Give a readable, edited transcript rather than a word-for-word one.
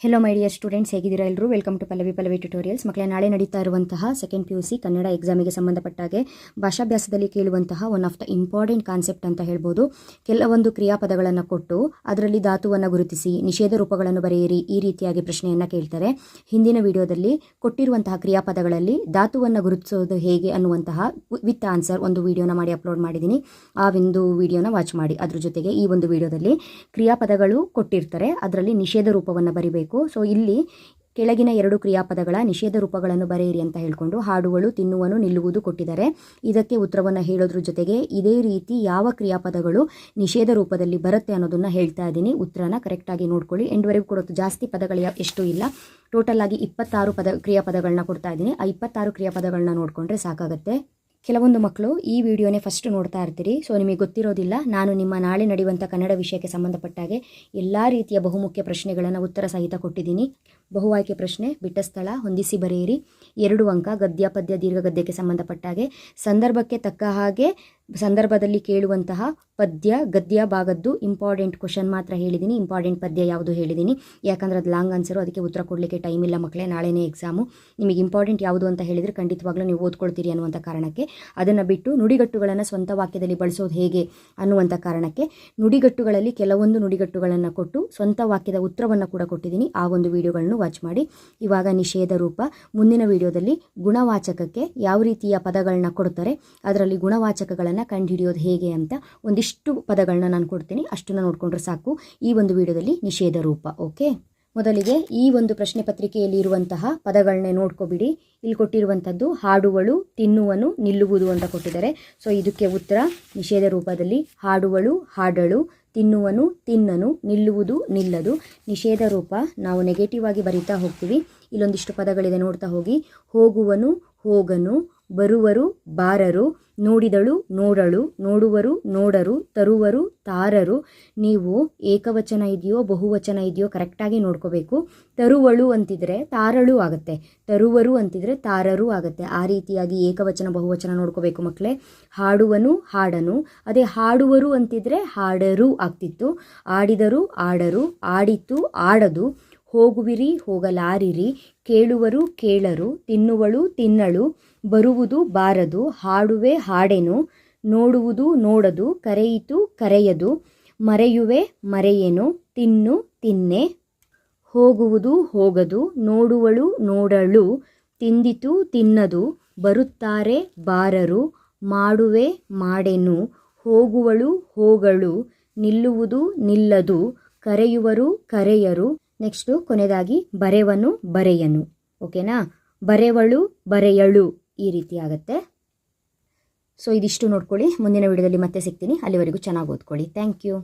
Hello my dear students, ಹೇಗಿದ್ದೀರಾ ಎಲ್ಲರೂ? Welcome to Pallavi tutorials. ಮಕ್ಕಳೇ, ನಾಳೆ ನಡೀತಾ ಇರುವಂತಹ ಸೆಕೆಂಡ್ PUC ಕನ್ನಡ ಎಕ್ಸಾಮಿಗೆ ಸಂಬಂಧಪಟ್ಟಾಗೆ ಭಾಷಾಭ್ಯಾಸದಲ್ಲಿ ಕೇಳುವಂತಹ one of the important concept ಅಂತ ಹೇಳ್ಬೋದು. ಕೆಲವೊಂದು ಕ್ರಿಯಾಪದಗಳನ್ನು ಕೊಟ್ಟು ಅದರಲ್ಲಿ ಧಾತುವನ್ನು ಗುರುತಿಸಿ ನಿಷೇಧ ರೂಪಗಳನ್ನು ಬರೆಯಿರಿ, ಈ ರೀತಿಯಾಗಿ ಪ್ರಶ್ನೆಯನ್ನು ಕೇಳ್ತಾರೆ. ಹಿಂದಿನ ವಿಡಿಯೋದಲ್ಲಿ ಕೊಟ್ಟಿರುವಂತಹ ಕ್ರಿಯಾಪದಗಳಲ್ಲಿ ಧಾತುವನ್ನು ಗುರುತಿಸೋದು ಹೇಗೆ ಅನ್ನುವಂತಹ ವಿತ್ ಆನ್ಸರ್ ಒಂದು ವಿಡಿಯೋನ ಮಾಡಿ ಅಪ್ಲೋಡ್ ಮಾಡಿದ್ದೀನಿ. ಆ ಒಂದು ವಿಡಿಯೋನ ವಾಚ್ ಮಾಡಿ. ಅದ್ರ ಜೊತೆಗೆ ಈ ಒಂದು ವಿಡಿಯೋದಲ್ಲಿ ಕ್ರಿಯಾಪದಗಳು ಕೊಟ್ಟಿರ್ತಾರೆ, ಅದರಲ್ಲಿ ನಿಷೇಧ ರೂಪವನ್ನು ಬರಿಬೇಕು. ಸೊ ಇಲ್ಲಿ ಕೆಳಗಿನ 2 ಕ್ರಿಯಾಪದಗಳ ನಿಷೇಧ ರೂಪಗಳನ್ನು ಬರೆಯಿರಿ ಅಂತ ಹೇಳ್ಕೊಂಡು ಹಾಡುವಳು, ತಿನ್ನುವನು, ನಿಲ್ಲುವುದು ಕೊಟ್ಟಿದ್ದಾರೆ. ಇದಕ್ಕೆ ಉತ್ತರವನ್ನು ಹೇಳೋದ್ರ ಜೊತೆಗೆ ಇದೇ ರೀತಿ ಯಾವ ಕ್ರಿಯಾಪದಗಳು ನಿಷೇಧ ರೂಪದಲ್ಲಿ ಬರುತ್ತೆ ಅನ್ನೋದನ್ನ ಹೇಳ್ತಾ ಇದ್ದೀನಿ. ಉತ್ತರನ ಕರೆಕ್ಟಾಗಿ ನೋಡ್ಕೊಳ್ಳಿ. ಎಂಡ್ವರೆಗೂ ಕೊಡೋದು. ಜಾಸ್ತಿ ಪದಗಳು ಎಷ್ಟು ಇಲ್ಲ, ಟೋಟಲ್ ಆಗಿ 26 ಕ್ರಿಯಾಪದಗಳನ್ನ ಕೊಡ್ತಾ ಇದ್ದೀನಿ. ಆ 26 ಕ್ರಿಯಾಪದಗಳನ್ನ ನೋಡಿಕೊಂಡ್ರೆ ಸಾಕಾಗುತ್ತೆ. ಕೆಲವೊಂದು ಮಕ್ಕಳು ಈ ವಿಡಿಯೋನೇ ಫಸ್ಟ್ ನೋಡ್ತಾ ಇರ್ತೀರಿ, ಸೊ ನಿಮಗೆ ಗೊತ್ತಿರೋದಿಲ್ಲ. ನಾನು ನಿಮ್ಮ ನಾಳೆ ನಡೆಯುವಂಥ ಕನ್ನಡ ವಿಷಯಕ್ಕೆ ಸಂಬಂಧಪಟ್ಟಾಗೆ ಎಲ್ಲ ರೀತಿಯ ಬಹುಮುಖ್ಯ ಪ್ರಶ್ನೆಗಳನ್ನು ಉತ್ತರ ಸಹಿತ ಕೊಟ್ಟಿದ್ದೀನಿ. ಬಹು ಆಯ್ಕೆ ಪ್ರಶ್ನೆ, ಬಿಟ್ಟ ಸ್ಥಳ, ಹೊಂದಿಸಿ ಬರೆಯಿರಿ, 2 ಅಂಕ. ಗದ್ಯ, ಪದ್ಯ, ದೀರ್ಘ ಗದ್ಯಕ್ಕೆ ಸಂಬಂಧಪಟ್ಟಾಗೆ ಸಂದರ್ಭಕ್ಕೆ ತಕ್ಕ ಹಾಗೆ ಸಂದರ್ಭದಲ್ಲಿ ಕೇಳುವಂತಹ ಪದ್ಯ ಗದ್ಯ ಭಾಗದ್ದು ಇಂಪಾರ್ಟೆಂಟ್ ಕ್ವಶನ್ ಮಾತ್ರ ಹೇಳಿದ್ದೀನಿ. ಇಂಪಾರ್ಟೆಂಟ್ ಪದ್ಯ ಯಾವುದು ಹೇಳಿದ್ದೀನಿ, ಯಾಕಂದರೆ ಅದು ಲಾಂಗ್ ಆನ್ಸರು, ಅದಕ್ಕೆ ಉತ್ತರ ಕೊಡಲಿಕ್ಕೆ ಟೈಮ್ ಇಲ್ಲ ಮಕ್ಕಳೇ. ನಾಳೆನೇ ಎಕ್ಸಾಮು. ನಿಮಗೆ ಇಂಪಾರ್ಟೆಂಟ್ ಯಾವುದು ಅಂತ ಹೇಳಿದರೆ ಖಂಡಿತವಾಗ್ಲೂ ನೀವು ಓದ್ಕೊಳ್ತೀರಿ ಅನ್ನುವಂಥ ಕಾರಣಕ್ಕೆ. ಅದನ್ನು ಬಿಟ್ಟು ನುಡಿಗಟ್ಟುಗಳನ್ನು ಸ್ವಂತ ವಾಕ್ಯದಲ್ಲಿ ಬಳಸೋದು ಹೇಗೆ ಅನ್ನುವಂಥ ಕಾರಣಕ್ಕೆ ನುಡಿಗಟ್ಟುಗಳಲ್ಲಿ ಕೆಲವೊಂದು ನುಡಿಗಟ್ಟುಗಳನ್ನು ಕೊಟ್ಟು ಸ್ವಂತ ವಾಕ್ಯದ ಉತ್ತರವನ್ನು ಕೂಡ ಕೊಟ್ಟಿದ್ದೀನಿ. ಆ ಒಂದು ವಿಡಿಯೋಗಳನ್ನು ವಾಚ್ ಮಾಡಿ. ಇವಾಗ ನಿಷೇಧ ರೂಪ. ಮುಂದಿನ ವಿಡಿಯೋದಲ್ಲಿ ಗುಣವಾಚಕಕ್ಕೆ ಯಾವ ರೀತಿಯ ಪದಗಳನ್ನ ಕೊಡ್ತಾರೆ, ಅದರಲ್ಲಿ ಗುಣವಾಚಕಗಳನ್ನು ಕಂಡುಹಿಡಿಯೋದು ಹೇಗೆ ಅಂತ ಒಂದಿಷ್ಟು ಪದಗಳನ್ನ ನಾನು ಕೊಡ್ತೀನಿ. ಅಷ್ಟನ್ನು ನೋಡಿಕೊಂಡ್ರೆ ಸಾಕು. ಈ ಒಂದು ವಿಡಿಯೋದಲ್ಲಿ ನಿಷೇಧ ರೂಪ. ಓಕೆ, ಮೊದಲಿಗೆ ಈ ಒಂದು ಪ್ರಶ್ನೆ ಪತ್ರಿಕೆಯಲ್ಲಿ ಇರುವಂತಹ ಪದಗಳನ್ನೇ ನೋಡ್ಕೊಬಿಡಿ. ಇಲ್ಲಿ ಕೊಟ್ಟಿರುವಂಥದ್ದು ಹಾಡುವಳು, ತಿನ್ನುವನು, ನಿಲ್ಲುವುದು ಅಂತ ಕೊಟ್ಟಿದ್ದಾರೆ. ಸೊ ಇದಕ್ಕೆ ಉತ್ತರ ನಿಷೇಧ ರೂಪದಲ್ಲಿ ಹಾಡುವಳು, ಹಾಡಳು, ತಿನ್ನುವನು, ತಿನ್ನನು, ನಿಲ್ಲುವುದು, ನಿಲ್ಲದು. ನಿಷೇಧ ರೂಪ ನಾವು ನೆಗೆಟಿವ್ ಆಗಿ ಬರೀತಾ ಹೋಗ್ತೀವಿ. ಇಲ್ಲೊಂದಿಷ್ಟು ಪದಗಳಿದೆ, ನೋಡ್ತಾ ಹೋಗಿ. ಹೋಗುವನು, ಹೋಗನು, ಬರುವರು, ಬಾರರು, ನೋಡಿದಳು, ನೋಡಳು, ನೋಡುವರು, ನೋಡರು, ತರುವರು, ತಾರರು. ನೀವು ಏಕವಚನ ಇದೆಯೋ ಬಹುವಚನ ಇದೆಯೋ ಕರೆಕ್ಟಾಗಿ ನೋಡ್ಕೋಬೇಕು. ತರುವಳು ಅಂತಿದ್ರೆ ತಾರಳು ಆಗುತ್ತೆ, ತರುವರು ಅಂತಿದ್ರೆ ತಾರರು ಆಗುತ್ತೆ. ಆ ರೀತಿಯಾಗಿ ಏಕವಚನ ಬಹುವಚನ ನೋಡ್ಕೋಬೇಕು ಮಕ್ಕಳೇ. ಹಾಡುವನು, ಹಾಡನು. ಅದೇ ಹಾಡುವರು ಅಂತಿದ್ರೆ ಹಾಡರು ಆಗ್ತಿತ್ತು. ಆಡಿದರು, ಆಡರು, ಆಡಿತು, ಆಡದು. ಹೋಗುವಿರಿ, ಹೋಗಲಾರಿರಿ, ಕೇಳುವರು, ಕೇಳರು, ತಿನ್ನುವಳು, ತಿನ್ನಳು, ಬರುವುದು, ಬಾರದು, ಹಾಡುವೆ, ಹಾಡೆನು, ನೋಡುವುದು, ನೋಡದು, ಕರೆಯಿತು, ಕರೆಯದು, ಮರೆಯುವೆ, ಮರೆಯೆನು, ತಿನ್ನು, ತಿನ್ನೆ, ಹೋಗುವುದು, ಹೋಗದು, ನೋಡುವಳು, ನೋಡಳು, ತಿಂದಿತು, ತಿನ್ನದು, ಬರುತ್ತಾರೆ, ಬಾರರು, ಮಾಡುವೆ, ಮಾಡೆನು, ಹೋಗುವಳು, ಹೋಗಳು, ನಿಲ್ಲುವುದು, ನಿಲ್ಲದು, ಕರೆಯುವರು, ಕರೆಯರು. ನೆಕ್ಸ್ಟು ಕೊನೆಯದಾಗಿ ಬರೆವನು, ಬರೆಯನು. ಓಕೆನಾ? ಬರೆವಳು, ಬರೆಯಳು, ಈ ರೀತಿ ಆಗುತ್ತೆ. ಸೊ ಇದಿಷ್ಟು ನೋಡ್ಕೊಳ್ಳಿ. ಮುಂದಿನ ವಿಡಿಯೋದಲ್ಲಿ ಮತ್ತೆ ಸಿಗ್ತೀನಿ. ಅಲ್ಲಿವರೆಗೂ ಚೆನ್ನಾಗಿ ಓದ್ಕೊಳ್ಳಿ. Thank you.